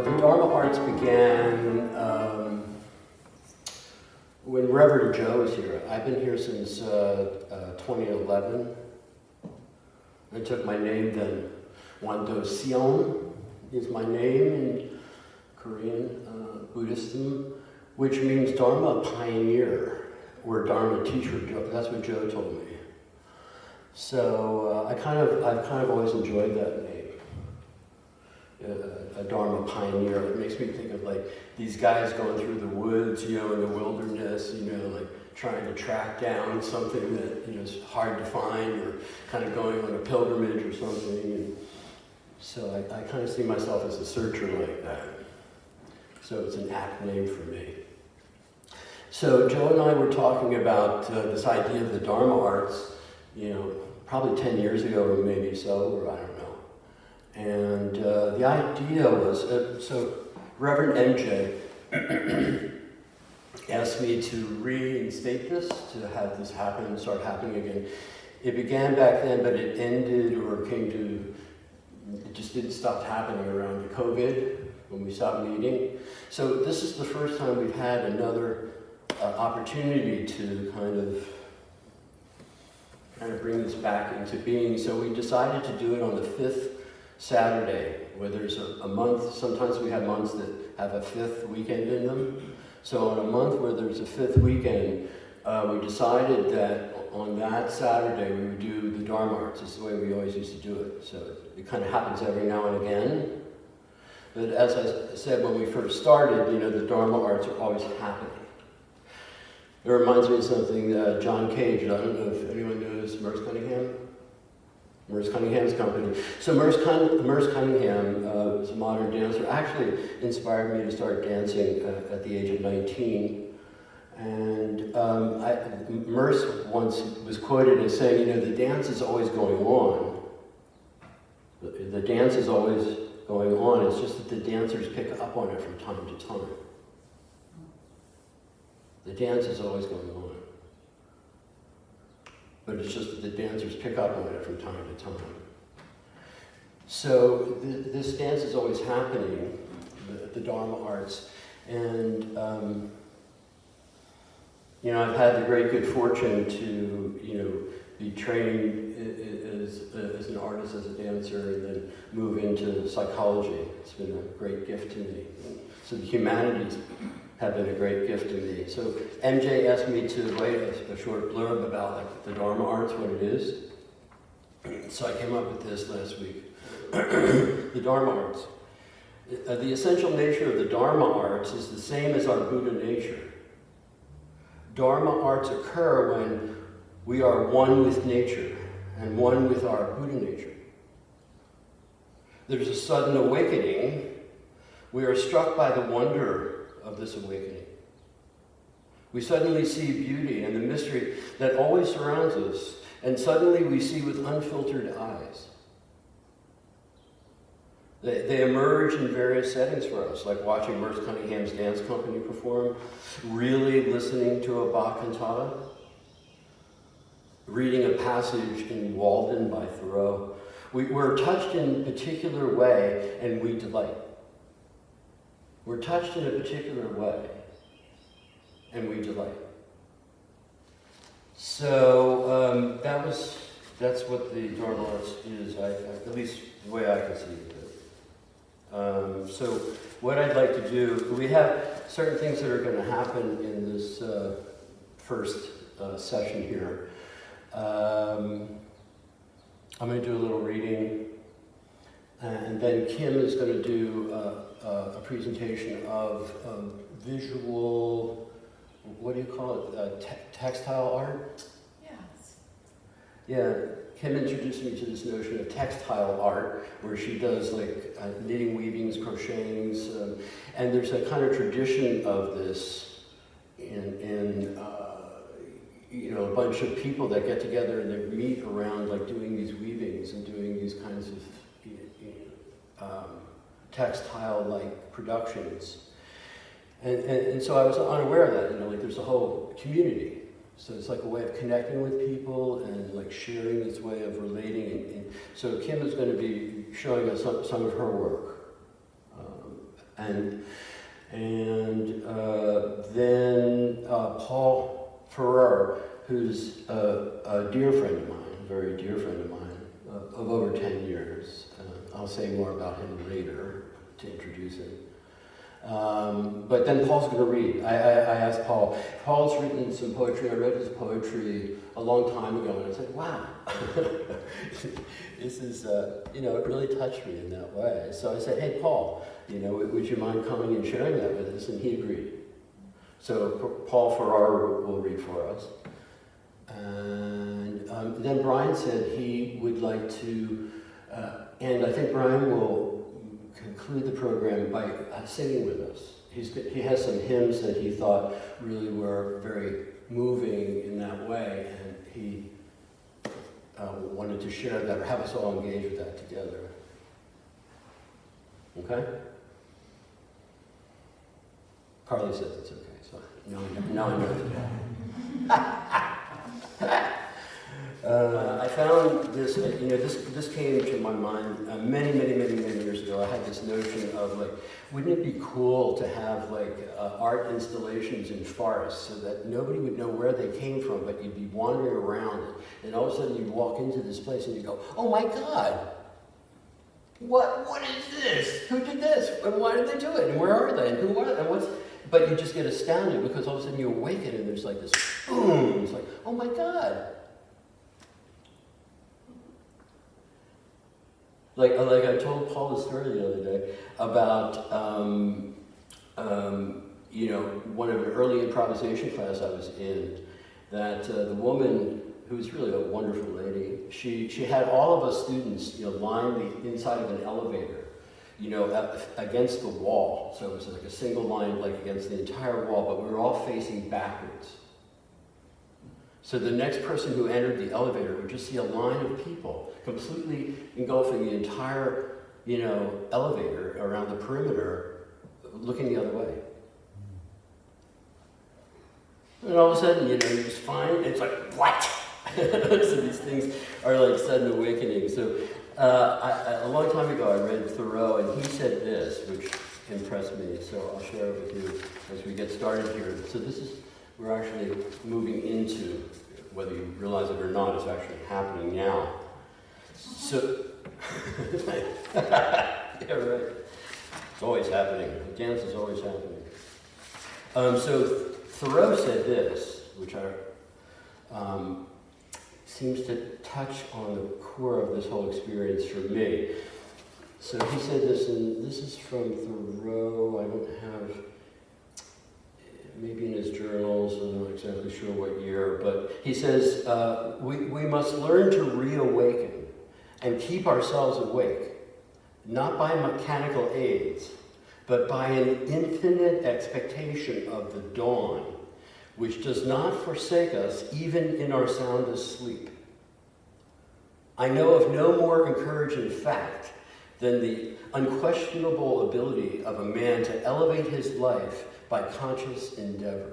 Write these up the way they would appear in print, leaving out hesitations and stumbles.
So the Dharma Arts began when Reverend Joe was here. I've been here since 2011. I took my name then. Wando Sion is my name in Korean Buddhism, which means Dharma pioneer or Dharma teacher. That's what Joe told me. So I've kind of always enjoyed that name. A Dharma pioneer. It makes me think of like these guys going through the woods, in the wilderness, like trying to track down something that is hard to find, or kind of going on a pilgrimage or something. And so I kind of see myself as a searcher like that. So it's an apt name for me. So Joe and I were talking about this idea of the Dharma Arts, probably 10 years ago or maybe so, or I don't know. And the idea was, so Reverend MJ asked me to reinstate this, to have this happen, start happening again. It began back then, but it ended or it just didn't stop happening around the COVID when we stopped meeting. So this is the first time we've had another opportunity to kind of bring this back into being. So we decided to do it on the 5th Saturday, where there's a month. Sometimes we have months that have a 5th weekend in them. So on a month where there's a 5th weekend, we decided that on that Saturday we would do the Dharma Arts. It's the way we always used to do it. So it kind of happens every now and again. But as I said when we first started, the Dharma Arts are always happening. It reminds me of something John Cage, I don't know if anyone knows Merce Cunningham. Merce Cunningham's company. So Merce Cunningham is a modern dancer. Actually inspired me to start dancing at the age of 19. And Merce once was quoted as saying, the dance is always going on. The dance is always going on. It's just that the dancers pick up on it from time to time. The dance is always going on. But it's just that the dancers pick up on it from time to time. So this dance is always happening, the Dharma Arts. And, I've had the great good fortune to, be trained as an artist, as a dancer, and then move into psychology. It's been a great gift to me. So the humanities have been a great gift to me. So MJ asked me to write a short blurb about the Dharma Arts, what it is. So I came up with this last week. The Dharma Arts. The essential nature of the Dharma Arts is the same as our Buddha nature. Dharma Arts occur when we are one with nature and one with our Buddha nature. There's a sudden awakening. We are struck by the wonder of this awakening. We suddenly see beauty and the mystery that always surrounds us, and suddenly we see with unfiltered eyes. They emerge in various settings for us, like watching Merce Cunningham's dance company perform, really listening to a Bach cantata, reading a passage in Walden by Thoreau. We're touched in a particular way, and we delight. We're touched in a particular way, and we delight. So that's what the Dharma Arts is, at least the way I can see it. So what I'd like to do, we have certain things that are going to happen in this first session here. I'm going to do a little reading, and then Kim is going to do a presentation of visual, what do you call it, textile art? Yes. Yeah, Kim introduced me to this notion of textile art, where she does like knitting, weavings, crochetings, and there's a kind of tradition of this in a bunch of people that get together and they meet around like doing these weavings and doing these kinds of textile-like productions. And so I was unaware of that, there's a whole community. So it's like a way of connecting with people and like sharing this way of relating. And so Kim is going to be showing us some of her work. And then Paul Ferrer, who's a dear friend of mine, a very dear friend of mine, of over 10 years. I'll say more about him later to introduce him. But then Paul's going to read. I asked Paul. Paul's written some poetry. I read his poetry a long time ago, and I said, wow, this is, it really touched me in that way. So I said, hey, Paul, would you mind coming and sharing that with us? And he agreed. So Paul Ferrar will read for us. And then Brian said he would like to, and I think Brian will conclude the program by singing with us. He has some hymns that he thought really were very moving in that way, and he wanted to share that or have us all engage with that together. Okay? Carly says it's okay, so now I know. I found this, this came to my mind many years ago. I had this notion of wouldn't it be cool to have art installations in forests so that nobody would know where they came from, but you'd be wandering around and all of a sudden you'd walk into this place and you go, oh my God, what is this? Who did this? And why did they do it? And where are they? And who are they? And but you just get astounded because all of a sudden you awaken and there's this boom. It's oh my God. Like I told Paul the story the other day about, one of an early improvisation class I was in, that the woman, who's really a wonderful lady, she had all of us students, line the inside of an elevator, against the wall. So it was like a single line, against the entire wall, but we were all facing backwards. So the next person who entered the elevator would just see a line of people completely engulfing the entire, elevator around the perimeter, looking the other way. And all of a sudden, you're just fine. It's what? So these things are sudden awakening. So a long time ago, I read Thoreau, and he said this, which impressed me. So I'll share it with you as we get started here. So we're actually moving into, whether you realize it or not, it's actually happening now. So, yeah, right. It's always happening. Dance is always happening. So Thoreau said this, which seems to touch on the core of this whole experience for me. So he said this, and this is from Thoreau. I don't have, maybe in his journals, I'm not exactly sure what year, but he says, we must learn to reawaken and keep ourselves awake, not by mechanical aids, but by an infinite expectation of the dawn, which does not forsake us even in our soundest sleep. I know of no more encouraging fact than the unquestionable ability of a man to elevate his life by conscious endeavor.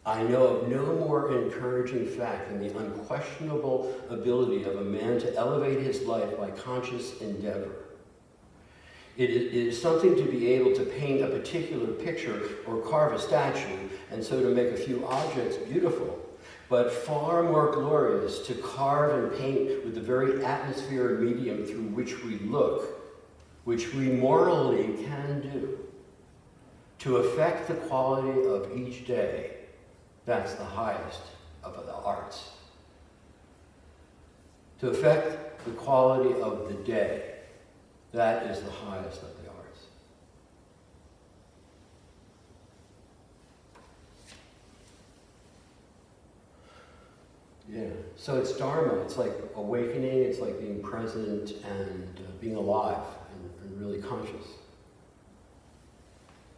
I know of no more encouraging fact than the unquestionable ability of a man to elevate his life by conscious endeavor. It is something to be able to paint a particular picture or carve a statue, and so to make a few objects beautiful, but far more glorious to carve and paint with the very atmosphere and medium through which we look, which we morally can do. To affect the quality of each day, that's the highest of the arts. To affect the quality of the day, that is the highest of the arts. Yeah, so it's Dharma. It's like awakening, it's like being present and being alive and really conscious.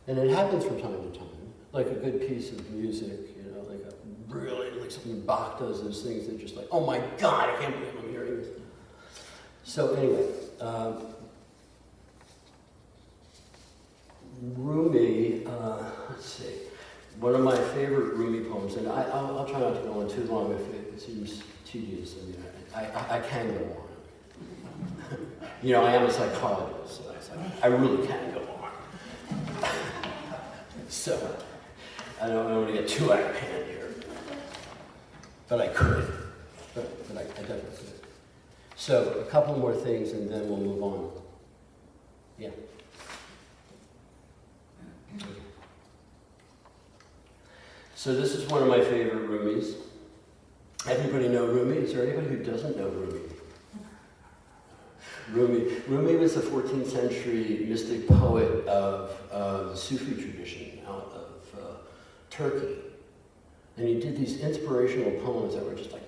And it happens from time to time, like a good piece of music, like something Bach does, those things that just oh my God, I can't believe I'm hearing this. So anyway, Rumi, let's see, one of my favorite Rumi poems, and I'll try not to go on too long if it seems tedious. I mean, I can go on. You know, I am a psychologist, so I was like, I really can go on. So, I don't want to get too out of hand here. But I could. But I definitely could. So, a couple more things and then we'll move on. Yeah. So this is one of my favorite Rumis. Everybody know Rumi? Is there anybody who doesn't know Rumi? Rumi was a 14th century mystic poet of the Sufi tradition out of Turkey. And he did these inspirational poems that were just like,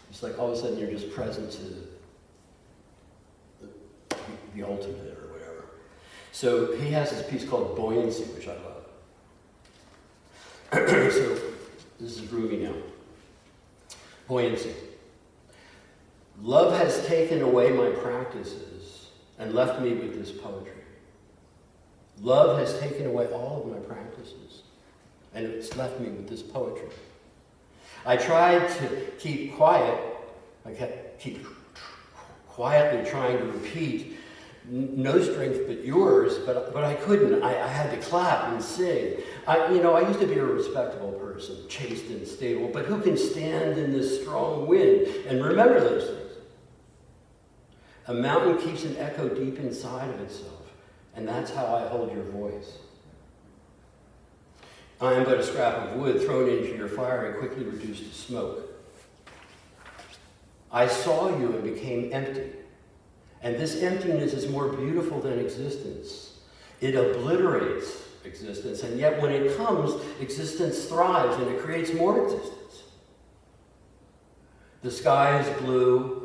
it's like all of a sudden you're just present to the ultimate or whatever. So he has this piece called Buoyancy, which I love. So this is Rumi now. Buoyancy. Love has taken away my practices and left me with this poetry. Love has taken away all of my practices and it's left me with this poetry. I tried to keep quiet. I keep quietly trying to repeat, no strength but yours, but I couldn't. I had to clap and sing. I used to be a respectable person, chaste and stable, but who can stand in this strong wind and remember those things? A mountain keeps an echo deep inside of itself, and that's how I hold your voice. I am but a scrap of wood thrown into your fire and quickly reduced to smoke. I saw you and became empty. And this emptiness is more beautiful than existence. It obliterates existence, and yet when it comes, existence thrives and it creates more existence. The sky is blue.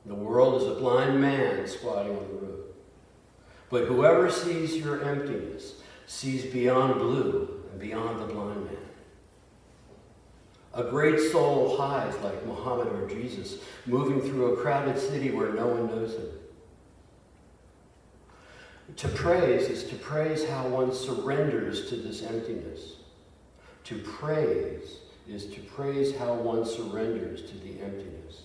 The world is a blind man squatting on the roof. But whoever sees your emptiness sees beyond blue and beyond the blind man. A great soul hides like Muhammad or Jesus, moving through a crowded city where no one knows him. To praise is to praise how one surrenders to this emptiness. To praise is to praise how one surrenders to the emptiness.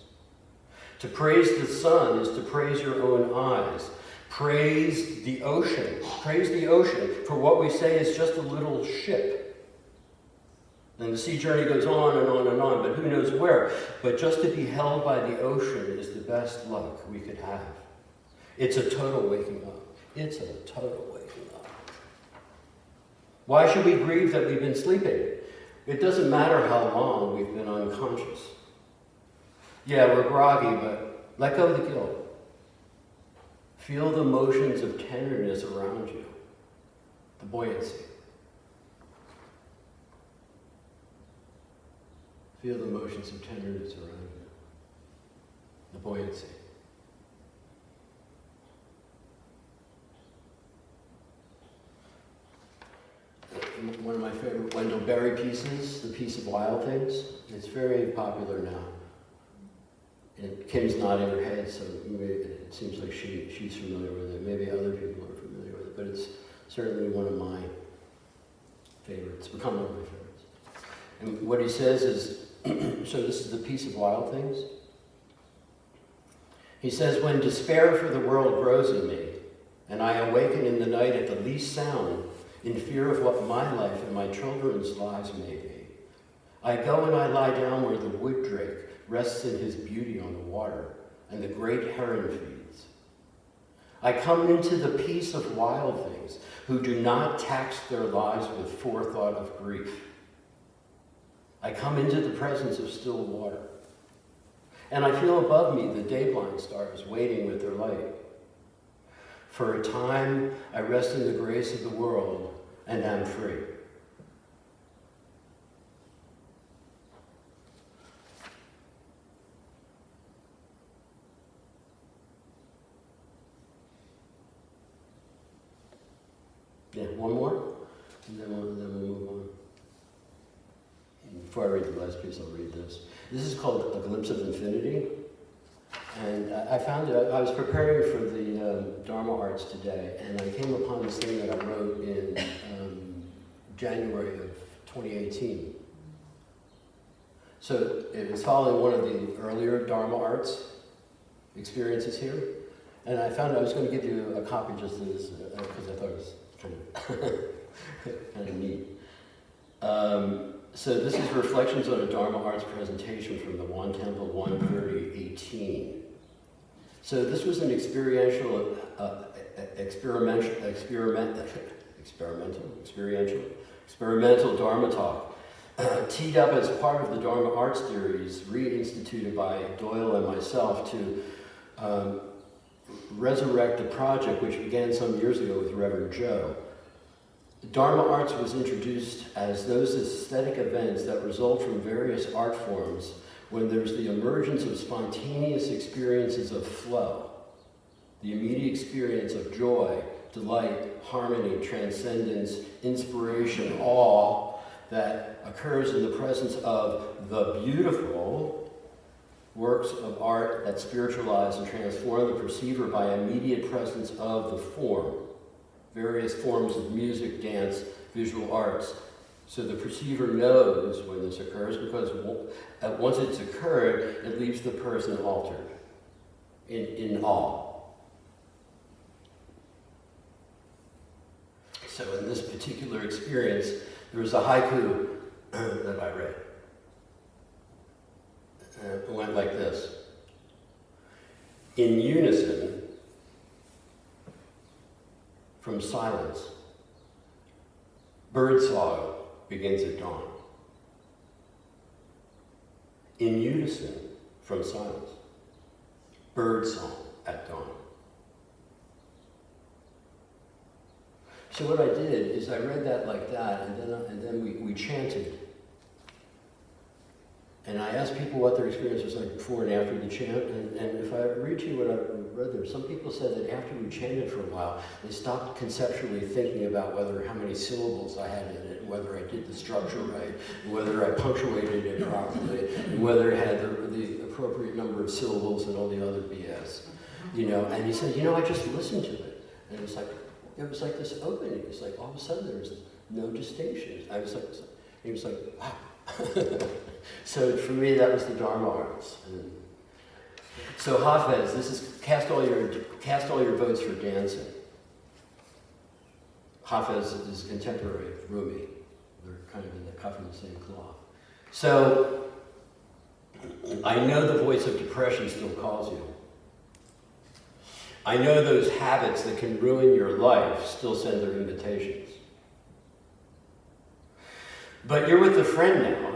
To praise the sun is to praise your own eyes. Praise the ocean. Praise the ocean for what we say is just a little ship. And the sea journey goes on and on and on, but who knows where. But just to be held by the ocean is the best luck we could have. It's a total waking up. It's a total waking up. Why should we grieve that we've been sleeping? It doesn't matter how long we've been unconscious. Yeah, we're groggy, but let go of the guilt. Feel the motions of tenderness around you, the buoyancy. Feel the motions of tenderness around you, the buoyancy. One of my favorite Wendell Berry pieces, The Piece of Wild Things. It's very popular now. And Kim's nodding her head, so it seems like she's familiar with it. Maybe other people are familiar with it, but it's certainly one of my favorites, become one of my favorites. And what he says is, so this is The Piece of Wild Things. He says, when despair for the world grows in me, and I awaken in the night at the least sound, in fear of what my life and my children's lives may be, I go and I lie down where the wood drake rests in his beauty on the water, and the great heron feeds. I come into the peace of wild things, who do not tax their lives with forethought of grief. I come into the presence of still water, and I feel above me the day-blind stars waiting with their light. For a time, I rest in the grace of the world and am free. Yeah, one more, and then we'll move on. Before I read the last piece, I'll read this. This is called A Glimpse of Infinity. And I found it, I was preparing for the Dharma Arts today, and I came upon this thing that I wrote in January of 2018. So it was following one of the earlier Dharma Arts experiences here. And I found I was going to give you a copy just as, because I thought it was kind of neat. So this is Reflections on a Dharma Arts presentation from the Wan Temple 13018. So this was an experiential Dharma talk, teed up as part of the Dharma Arts series, reinstituted by Doyle and myself to resurrect a project which began some years ago with Reverend Joe. Dharma Arts was introduced as those aesthetic events that result from various art forms when there's the emergence of spontaneous experiences of flow, the immediate experience of joy, delight, harmony, transcendence, inspiration, awe that occurs in the presence of the beautiful works of art that spiritualize and transform the perceiver by immediate presence of the form, various forms of music, dance, visual arts. So the perceiver knows when this occurs because once it's occurred, it leaves the person altered, in awe. So in this particular experience, there was a haiku that I read. It went like this. In unison, from silence, birdsong begins at dawn. In unison, from silence, birdsong at dawn. So what I did is I read that like that, and then we chanted. And I asked people what their experience was like before and after the chant, and if I read to you what I read there, some people said that after we chanted for a while, they stopped conceptually thinking about how many syllables I had in it, and whether I did the structure right, and whether I punctuated it properly, and whether it had the appropriate number of syllables and all the other BS, And he said, I just listened to it, and it was like this opening. It's like all of a sudden there was no distinction. He was like, wow. So for me, that was the Dharma Arts. And so Hafez, this is cast all your votes for dancing. Hafez is contemporary of Rumi. They're kind of cut from the same cloth. So I know the voice of depression still calls you. I know those habits that can ruin your life still send their invitations. But you're with a friend now,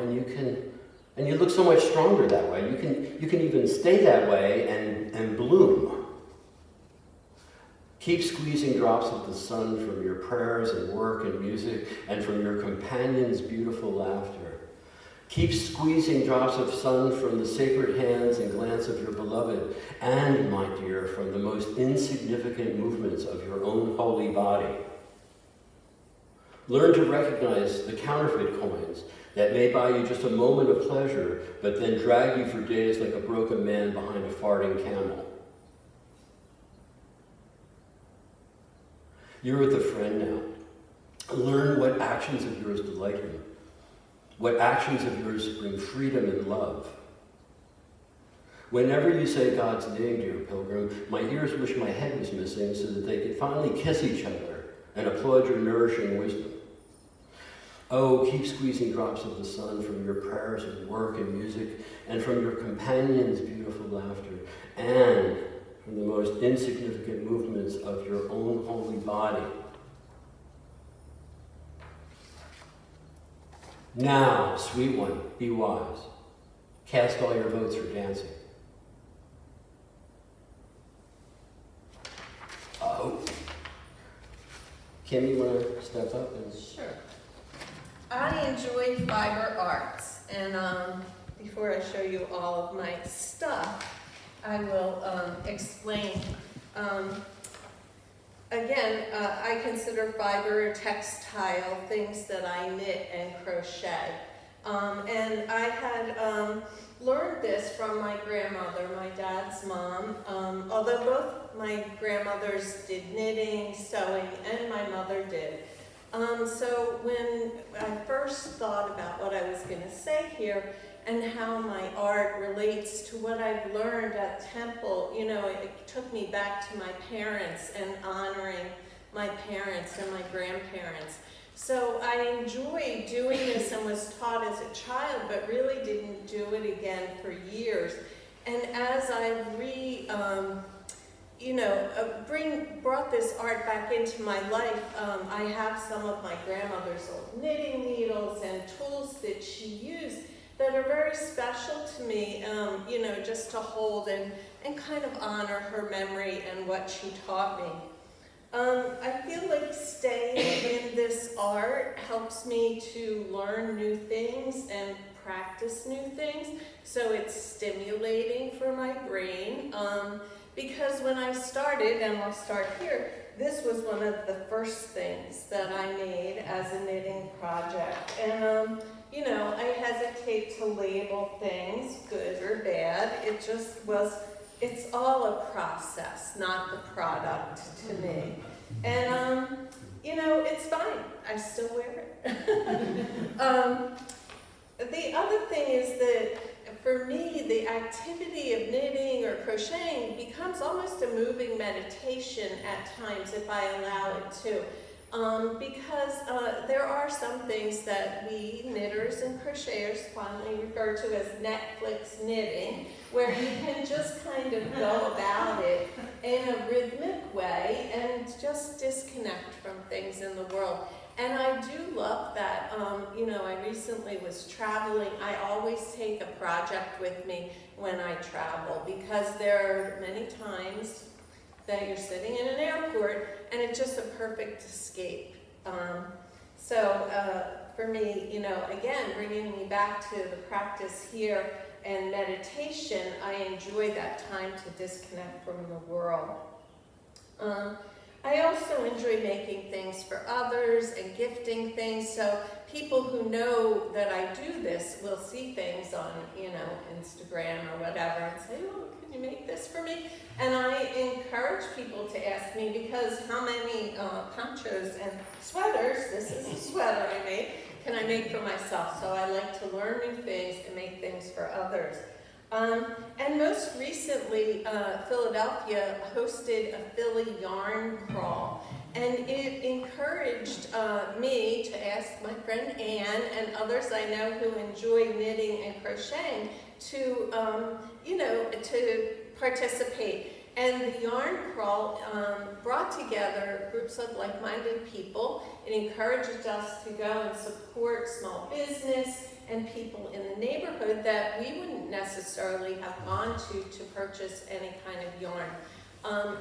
and you look so much stronger that way. You can even stay that way and bloom. Keep squeezing drops of the sun from your prayers and work and music, and from your companion's beautiful laughter. Keep squeezing drops of sun from the sacred hands and glance of your beloved, and, my dear, from the most insignificant movements of your own holy body. Learn to recognize the counterfeit coins that may buy you just a moment of pleasure, but then drag you for days like a broken man behind a farting camel. You're with a friend now. Learn what actions of yours delight him. What actions of yours bring freedom and love. Whenever you say God's name, dear pilgrim, my ears wish my head was missing so that they could finally kiss each other and applaud your nourishing wisdom. Oh, keep squeezing drops of the sun from your prayers and work and music, and from your companion's beautiful laughter, and from the most insignificant movements of your own holy body. Now, sweet one, be wise. Cast all your votes for dancing. Oh. Kim, you want to step up? Sure. I enjoy fiber arts, and before I show you all of my stuff, I will explain. Again, I consider fiber textile, things that I knit and crochet. And I had learned this from my grandmother, my dad's mom. Although both my grandmothers did knitting, sewing, and my mother did. So when I first thought about what I was going to say here and how my art relates to what I've learned at Temple, you know, it took me back to my parents and honoring my parents and my grandparents. So I enjoyed doing this and was taught as a child, but really didn't do it again for years. And as I brought this art back into my life, I have some of my grandmother's old knitting needles and tools that she used that are very special to me, you know, just to hold and kind of honor her memory and what she taught me. I feel like staying in this art helps me to learn new things and practice new things, so it's stimulating for my brain. Because when I started, and I'll start here, this was one of the first things that I made as a knitting project. And, you know, I hesitate to label things good or bad. It just was, it's all a process, not the product to me. And, you know, it's fine. I still wear it. The other thing is that for me, the activity of knitting or crocheting becomes almost a moving meditation at times if I allow it to. Because there are some things that we knitters and crocheters fondly refer to as Netflix knitting, where you can just kind of go about it in a rhythmic way and just disconnect from things in the world. And I do love that. You know, I recently was traveling. I always take a project with me when I travel because there are many times that you're sitting in an airport and it's just a perfect escape. For me, you know, again, bringing me back to the practice here and meditation, I enjoy that time to disconnect from the world. I also enjoy making things for others and gifting things, so people who know that I do this will see things on, you know, Instagram or whatever and say, oh, can you make this for me? And I encourage people to ask me because how many ponchos and sweaters, this is a sweater I made, can I make for myself? So I like to learn new things and make things for others. And most recently, Philadelphia hosted a Philly yarn crawl, and it encouraged me to ask my friend Anne and others I know who enjoy knitting and crocheting to, you know, to participate. And the yarn crawl brought together groups of like-minded people. It encouraged us to go and support small business and people in the neighborhood that we wouldn't necessarily have gone to purchase any kind of yarn.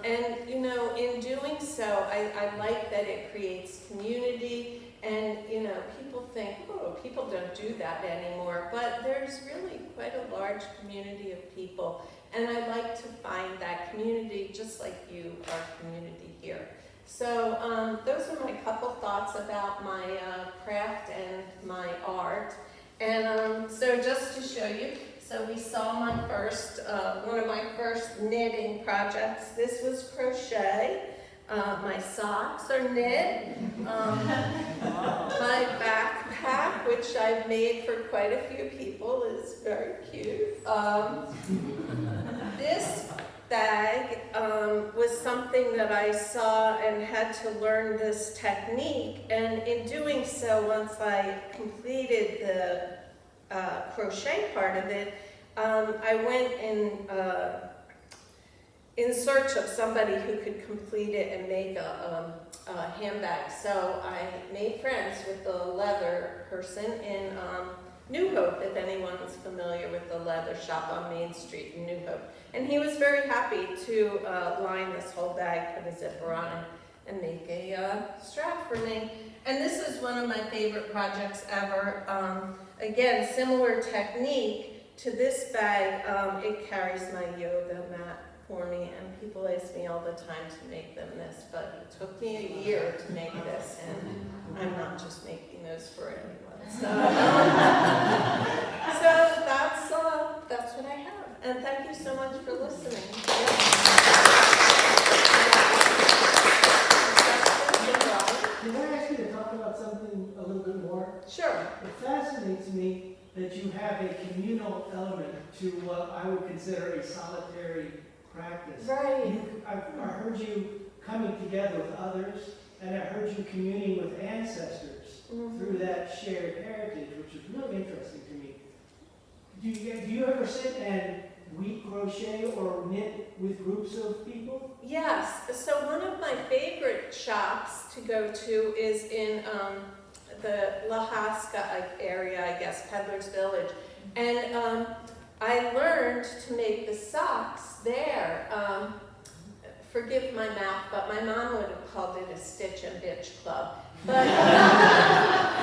And you know, in doing so, I like that it creates community, and you know, people think, oh, people don't do that anymore, but there's really quite a large community of people, and I like to find that community just like you are community here. So those are my couple thoughts about my craft and my art. And so just to show you, so we saw my first, one of my first knitting projects. This was crochet. My socks are knit. My backpack, which I've made for quite a few people, is very cute. This bag was something that I saw and had to learn this technique, and in doing so, once I completed the crochet part of it, I went in search of somebody who could complete it and make a handbag. So I made friends with the leather person in New Hope, if anyone's familiar with the leather shop on Main Street in New Hope. And he was very happy to line this whole bag, put a zipper on it, and make a strap for me. And this is one of my favorite projects ever. Again, similar technique to this bag. It carries my yoga mat for me, and people ask me all the time to make them this, but it took me a year to make this, and I'm not just making those for anyone. So, that's what I have, and thank you so much for listening. Can I ask you to talk about Sure. It fascinates me that you have a communal element to what I would consider a solitary practice. Right. I heard you coming together with others, and I heard you communing with ancestors through that shared heritage, which is really interesting to me. Do you ever sit and weave, crochet, or knit with groups of people? Yes. So one of my favorite shops to go to is in the La Hasca area, I guess, Peddler's Village. And I learned to make the socks there. Forgive my mouth, but my mom would have called it a stitch and bitch club. But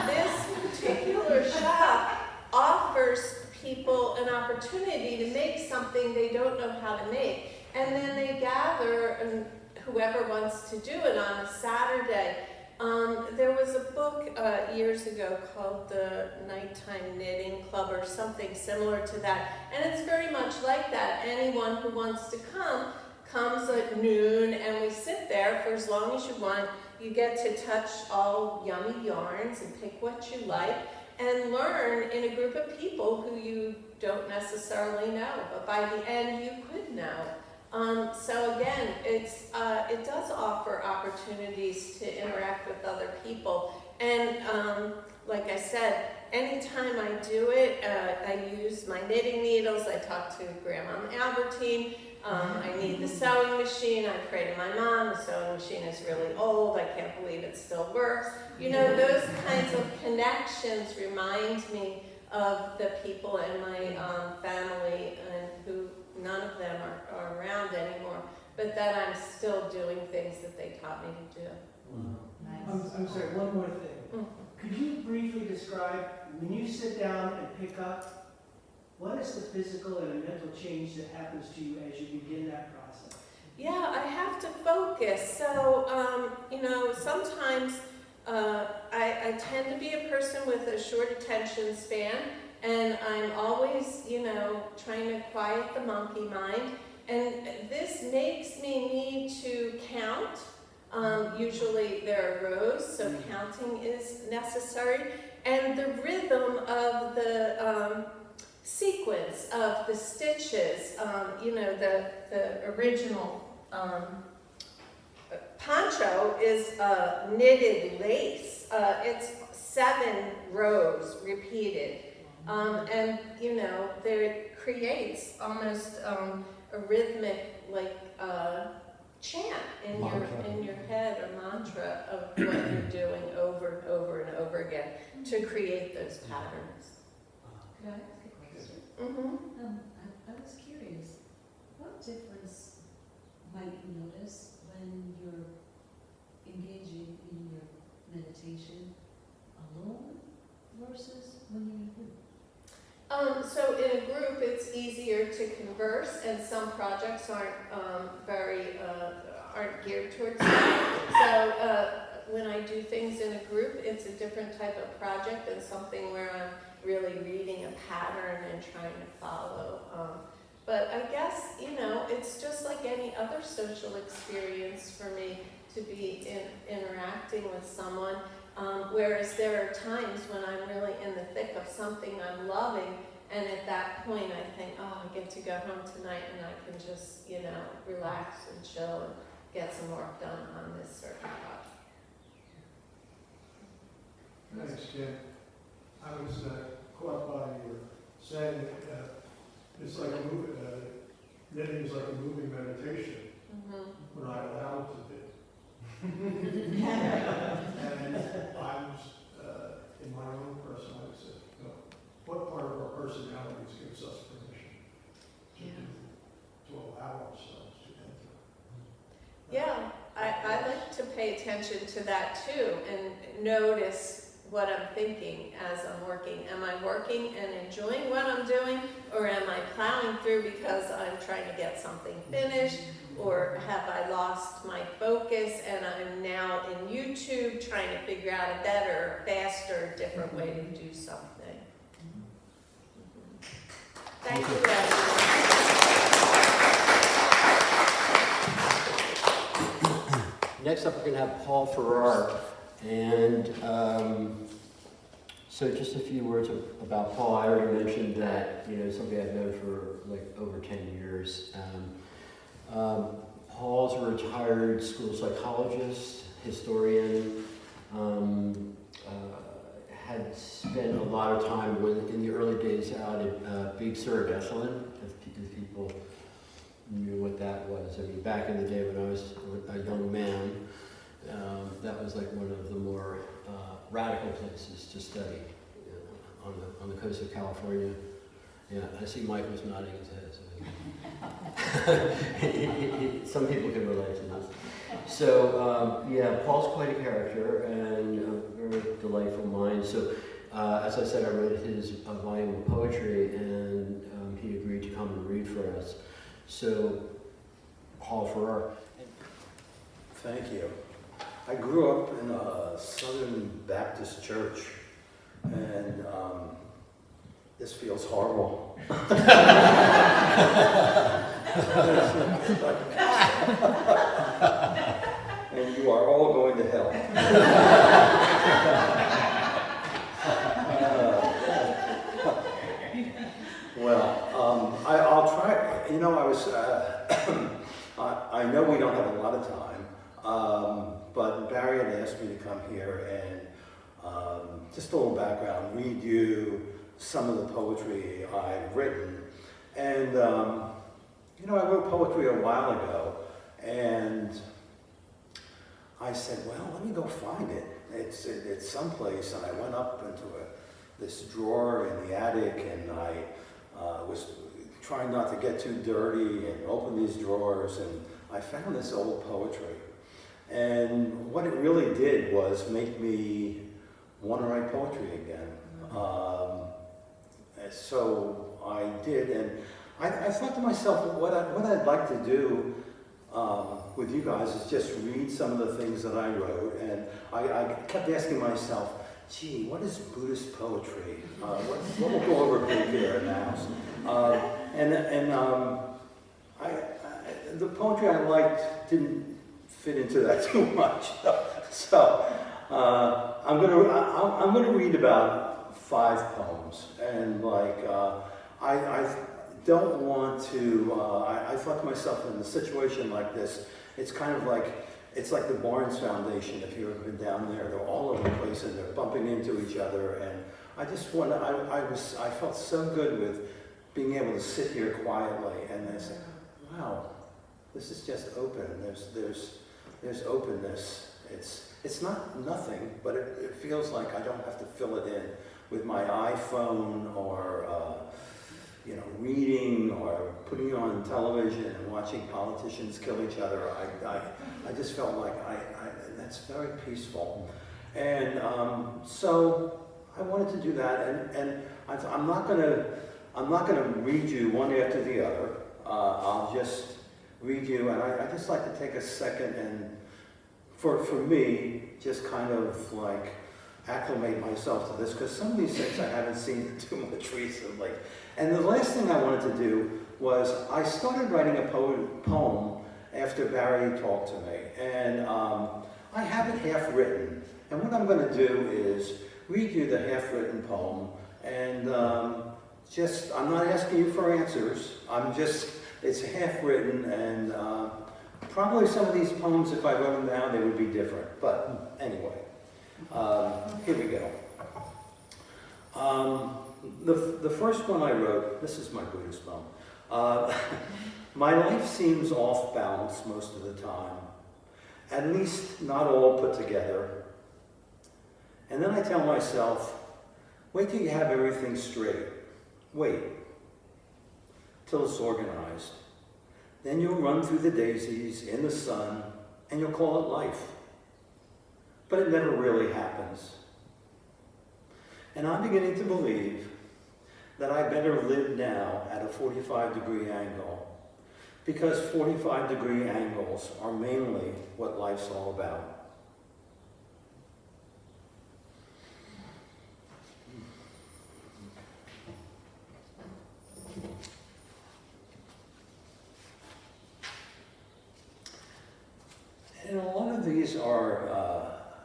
this particular shop offers people an opportunity to make something they don't know how to make. And then they gather, and whoever wants to do it on a Saturday. There was a book years ago called the Nighttime Knitting Club or something similar to that. And it's very much like that. Anyone who wants to comes at noon, and we sit there for as long as you want. You get to touch all yummy yarns and pick what you like and learn in a group of people who you don't necessarily know, but by the end you could know. So again, it does offer opportunities to interact with other people. And like I said, anytime I do it, I use my knitting needles. I talk to Grandma Albertine. I need the sewing machine. I pray to my mom. The sewing machine is really old. I can't believe it still works. You know, those kinds of connections remind me of the people in my family, and who none of them are around anymore, but that I'm still doing things that they taught me to do. I'm sorry, one more thing. Could you briefly describe, when you sit down and pick up, what is the physical and mental change that happens to you as you begin that process? Yeah, I have to focus. So, you know, sometimes I tend to be a person with a short attention span, and I'm always, you know, trying to quiet the monkey mind. And this makes me need to count. Usually there are rows, so counting is necessary. And the rhythm of the sequence of the stitches, you know, the original poncho is knitted lace. It's 7 rows repeated. And, you know, there creates almost a rhythmic, like, chant in your head, or mantra of what you're doing over and over and over again to create those patterns. Could I ask a question? Mm-hmm. I was curious, what difference might you notice when you're engaging in your meditation alone versus when you're in a group? So in a group, it's easier to converse, and some projects aren't aren't geared towards that. So when I do things in a group, it's a different type of project and something where I'm really reading a pattern and trying to follow. But I guess, you know, it's just like any other social experience for me to be interacting with someone. Whereas there are times when I'm really in the thick of something I'm loving, and at that point I think, oh, I get to go home tonight and I can just, you know, relax and chill and get some work done on this certain project. Thanks, Jen. I was caught by your saying it's like a movie, knitting is like a moving meditation, when I allowed to be. And I was, in my own personality, said, you know, what part of our personalities gives us permission to allow ourselves to enter? Yeah, I like to pay attention to that too, and notice what I'm thinking as I'm working. Am I working and enjoying what I'm doing, or am I plowing through because I'm trying to get something finished, or have I lost my focus and I'm now in YouTube trying to figure out a better, faster, different way to do something. Thank you, everyone. Next up, we're going to have Paul Farrar. And So just a few words about Paul. I already mentioned that, somebody I've known for like over 10 years. Paul's a retired school psychologist, historian, had spent a lot of time in the early days out at Big Sur, Esalen, if people knew what that was. I mean, back in the day when I was a young man, that was like one of the more radical places to study, on the coast of California. Yeah, I see Mike was nodding his head. So some people can relate to this. So Paul's quite a character and a very delightful mind. So as I said, I read his volume of poetry, and he agreed to come and read for us. So Paul Farrar. Thank you. I grew up in a Southern Baptist church, and this feels horrible. And you are all going to hell. I'll try. I know we don't have a lot of time, but Barry had asked me to come here and just a little background, read you some of the poetry I've written. And, I wrote poetry a while ago, and I said, well, let me go find it. It's someplace, and I went up into this drawer in the attic, and I was trying not to get too dirty and open these drawers, and I found this old poetry. And what it really did was make me want to write poetry again. So I did, and I thought to myself, what I'd like to do with you guys is just read some of the things that I wrote, and I kept asking myself, gee, what is Buddhist poetry? What will go over big here in the house? The poetry I liked didn't fit into that too much. So I'm gonna read about 5 poems, and I don't want to. I thought to myself, in a situation like this, it's kind of like the Barnes Foundation. If you've ever been down there, they're all over the place and they're bumping into each other. And I just want to. I felt so good with being able to sit here quietly, and I said, wow, this is just open. There's openness. It's not nothing, but it feels like I don't have to fill it in with my iPhone or reading or putting on television and watching politicians kill each other. I just felt like that's very peaceful, and so I wanted to do that. And I'm not gonna read you one after the other. I'll just read you, and I just like to take a second and, for me, just kind of like acclimate myself to this, because some of these things I haven't seen too much recently. And the last thing I wanted to do was, I started writing a poem after Barry talked to me, and I have it half written. And what I'm going to do is read you the half-written poem, and I'm not asking you for answers. It's half-written, and probably some of these poems, if I wrote them down, they would be different. But anyway, here we go. The first one I wrote, this is my Buddhist poem. My life seems off balance most of the time, at least not all put together. And then I tell myself, wait till you have everything straight. Wait till it's organized. Then you'll run through the daisies in the sun, and you'll call it life. But it never really happens. And I'm beginning to believe that I better live now at a 45-degree angle, because 45-degree angles are mainly what life's all about. And a lot of these are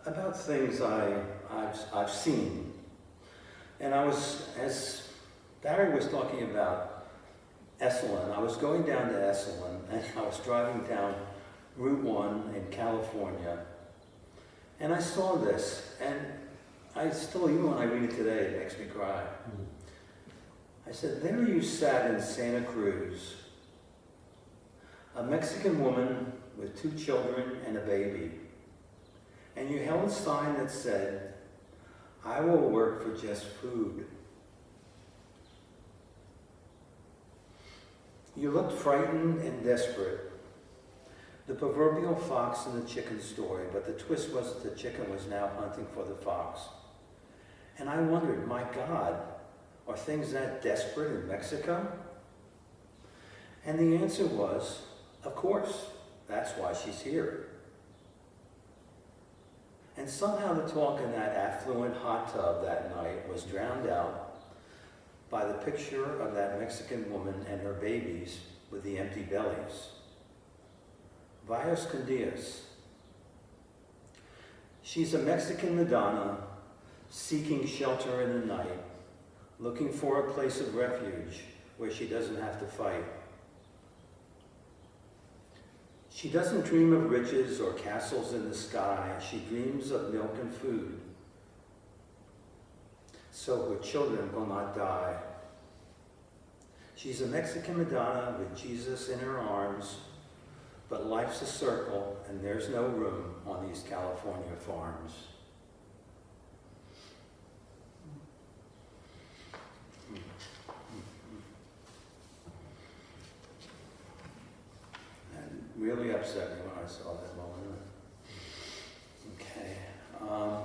about things I've seen. And as Barry was talking about Esalen, I was going down to Esalen, and I was driving down Route 1 in California, and I saw this, and I still, even when I read it today, it makes me cry. I said, there you sat in Santa Cruz, a Mexican woman with 2 children and a baby, and you held a sign that said, I will work for just food. You looked frightened and desperate. The proverbial fox in the chicken story, but the twist was that the chicken was now hunting for the fox. And I wondered, my God, are things that desperate in Mexico? And the answer was, of course, that's why she's here. And somehow the talk in that affluent hot tub that night was drowned out by the picture of that Mexican woman and her babies with the empty bellies. Vayas con Dios. She's a Mexican Madonna seeking shelter in the night, looking for a place of refuge where she doesn't have to fight. She doesn't dream of riches or castles in the sky. She dreams of milk and food, so her children will not die. She's a Mexican Madonna with Jesus in her arms, but life's a circle and there's no room on these California farms. Really upset me when I saw that moment. Okay. I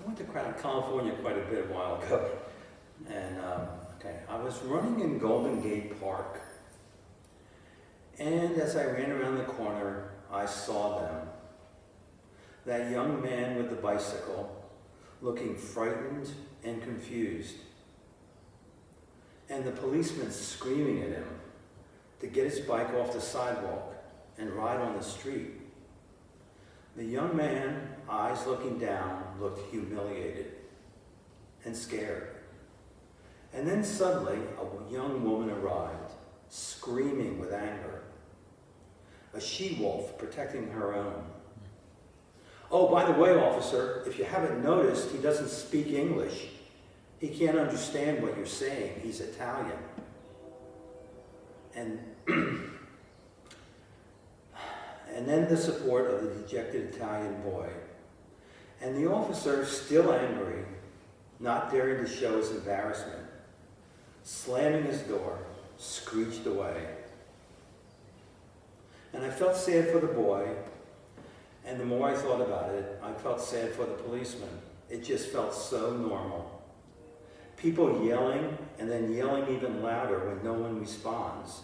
went to California quite a bit a while ago, and I was running in Golden Gate Park, and as I ran around the corner, I saw them. That young man with the bicycle, looking frightened and confused, and the policeman screaming at him to get his bike off the sidewalk and ride on the street. The young man, eyes looking down, looked humiliated and scared. And then suddenly a young woman arrived, screaming with anger, a she-wolf protecting her own. Oh, by the way, officer, if you haven't noticed, he doesn't speak English. He can't understand what you're saying. He's Italian. And then the support of the dejected Italian boy. And the officer, still angry, not daring to show his embarrassment, slamming his door, screeched away. And I felt sad for the boy. And the more I thought about it, I felt sad for the policeman. It just felt so normal. People yelling, and then yelling even louder when no one responds.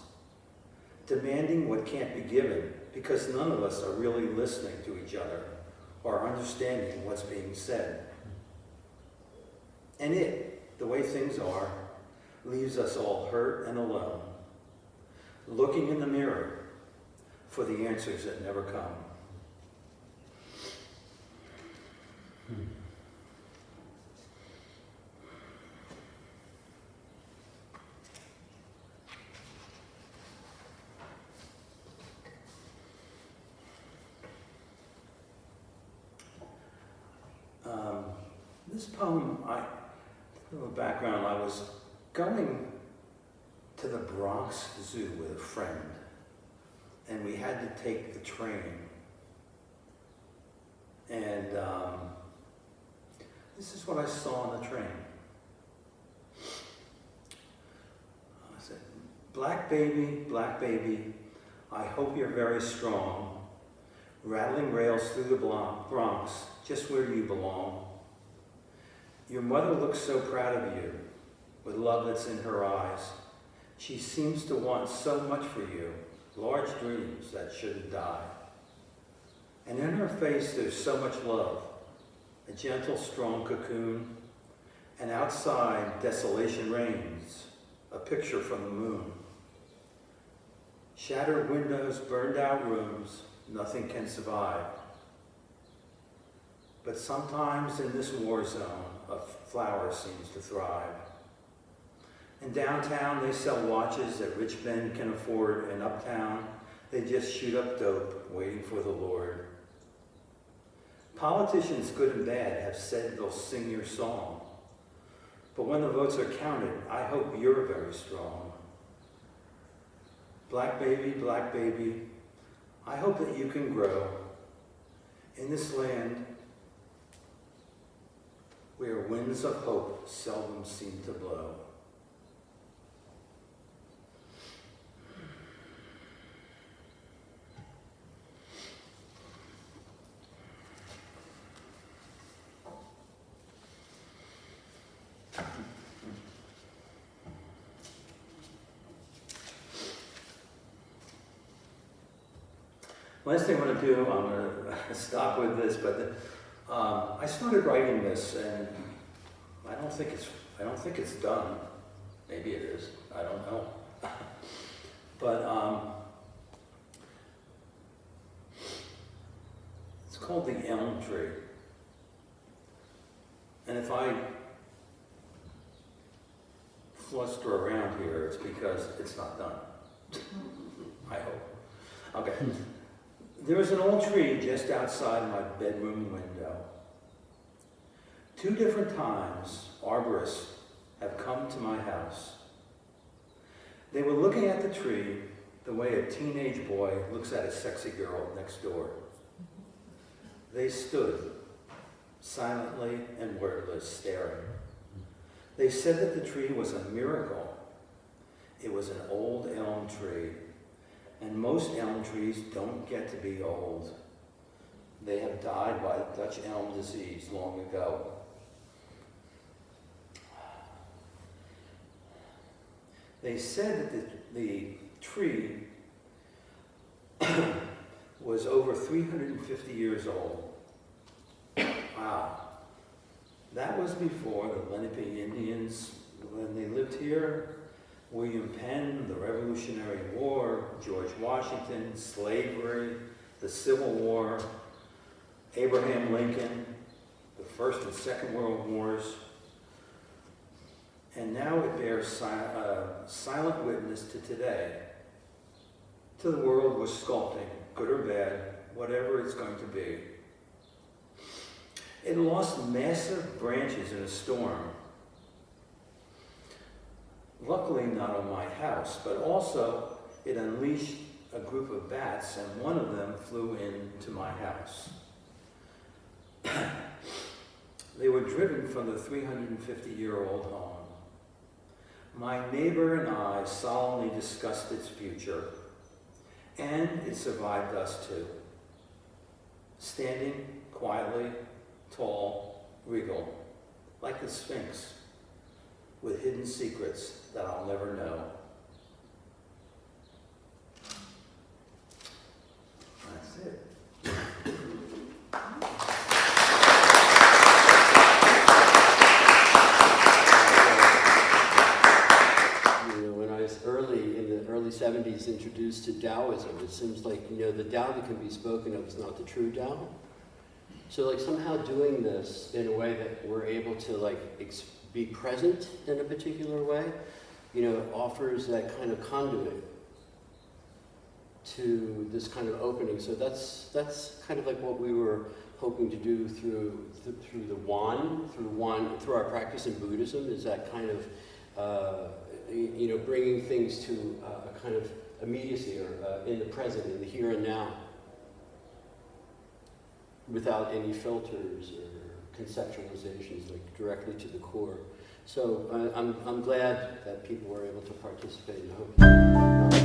Demanding what can't be given, because none of us are really listening to each other or understanding what's being said. And it, the way things are, leaves us all hurt and alone, looking in the mirror for the answers that never come. This poem, a background, I was going to the Bronx Zoo with a friend, and we had to take the train. And this is what I saw on the train. I said, black baby, I hope you're very strong. Rattling rails through the Bronx, just where you belong. Your mother looks so proud of you, with love that's in her eyes. She seems to want so much for you, large dreams that shouldn't die. And in her face there's so much love, a gentle, strong cocoon, and outside desolation reigns, a picture from the moon. Shattered windows, burned out rooms, nothing can survive. But sometimes in this war zone, a flower seems to thrive. In downtown, they sell watches that rich men can afford, and uptown, they just shoot up dope, waiting for the Lord. Politicians, good and bad, have said they'll sing your song. But when the votes are counted, I hope you're very strong. Black baby, I hope that you can grow in this land where winds of hope seldom seem to blow. Last thing I'm going to do, I'm going to stop with this, but I started writing this, and I don't think it's done. Maybe it is. I don't know. But it's called The Elm Tree. And if I fluster around here, it's because it's not done. I hope. Okay. There is an old tree just outside my bedroom window. 2 different times, arborists have come to my house. They were looking at the tree the way a teenage boy looks at a sexy girl next door. They stood, silently and wordless, staring. They said that the tree was a miracle. It was an old elm tree. And most elm trees don't get to be old. They have died by Dutch elm disease long ago. They said that the tree was over 350 years old. Wow. That was before the Lenape Indians, when they lived here, William Penn, the Revolutionary War, George Washington, slavery, the Civil War, Abraham Lincoln, the First and Second World Wars, and now it bears silent witness to today, to the world we're sculpting, good or bad, whatever it's going to be. It lost massive branches in a storm. Luckily not on my house, but also it unleashed a group of bats, and one of them flew into my house. They were driven from the 350-year-old home. My neighbor and I solemnly discussed its future, and it survived us too. Standing quietly, tall, regal, like the Sphinx, with hidden secrets that I'll never know. That's it. You know, when I was in the early 70s, introduced to Taoism, it seems like, you know, the Tao that can be spoken of is not the true Tao. So like somehow doing this in a way that we're able to like be present in a particular way, you know, offers that kind of conduit to this kind of opening. So that's kind of like what we were hoping to do through our practice in Buddhism, is that kind of you know, bringing things to a kind of immediacy, or in the present, in the here and now, without any filters or conceptualizations, like directly to the core. So I'm glad that people were able to participate, and I hope